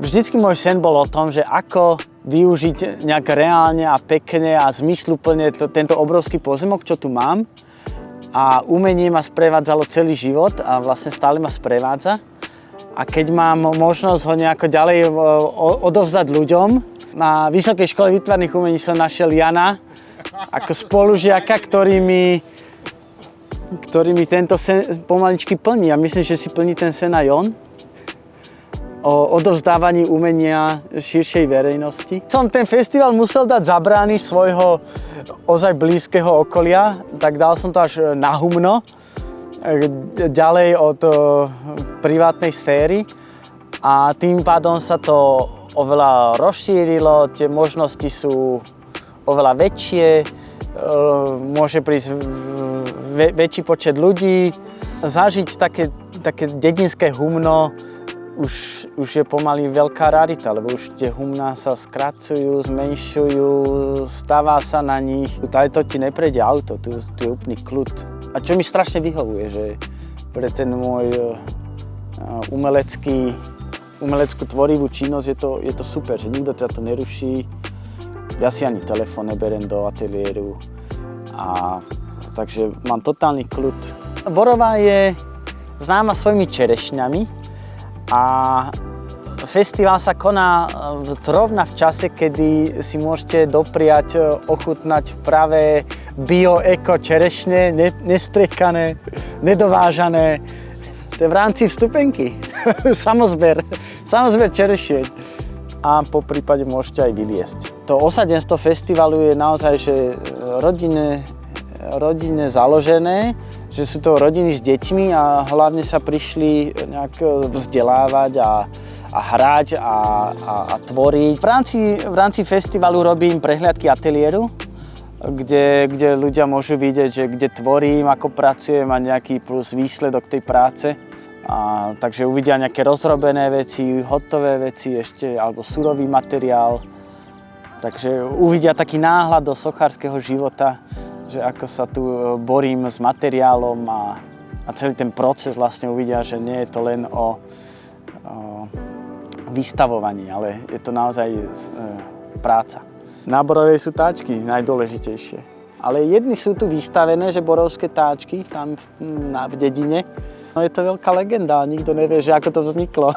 Vždycky môj sen bol o tom, že ako využiť nejak reálne a pekne a zmysluplne tento obrovský pozemok, čo tu mám. A umenie ma sprevádzalo celý život a vlastne stále ma sprevádza. A keď mám možnosť ho nejako ďalej odovzdať ľuďom, na Vysokej škole výtvarných umení som našiel Jana ako spolužiaka, ktorý mi tento sen pomaličky plní. A myslím, že si plní ten sen aj on. O odovzdávaní umenia širšej verejnosti. Som ten festival musel dať za brány svojho ozaj blízkeho okolia, tak dal som to až na humno, ďalej od privátnej sféry a tým pádom sa to oveľa rozšírilo, tie možnosti sú oveľa väčšie, môže prísť väčší počet ľudí, zažiť také dedinské humno už je pomaly veľká rarita, lebo už tie humná sa skracujú, zmenšujú, stavá sa na nich. Aj to ti neprejde auto, tu je úplný kľud. A čo mi strašne vyhovuje, že pre ten môj umeleckú tvorivú činnosť je to super, že nikto ťa to neruší. Ja si ani telefón neberiem do ateliéru. Takže mám totálny kľud. Borová je známa svojimi čerešňami, a festival sa koná zrovna v čase, kedy si môžete dopriať, ochutnať pravé bio-eko čerešne, nestriekané, nedovážané. To je v rámci vstupenky, samozber čerešieň. A po prípade môžete aj vyliesť. To osadenstvo festivalu je naozaj že rodinne založené, že sú to rodiny s deťmi a hlavne sa prišli nejak vzdelávať a hrať a tvoriť. V rámci festivalu robím prehliadky ateliéru, kde ľudia môžu vidieť, že kde tvorím, ako pracujem a nejaký plus výsledok tej práce. Takže uvidia nejaké rozrobené veci, hotové veci ešte, alebo surový materiál. Takže uvidia taký náhľad do sochárskeho života, že ako sa tu borím s materiálom a celý ten proces vlastne uvidia, že nie je to len o vystavovaní, ale je to naozaj práca. Na borovej sú táčky najdôležitejšie. Ale jedni sú tu vystavené, že borovské táčky tam v dedine. No je to veľká legenda, nikto nevie, že ako to vzniklo.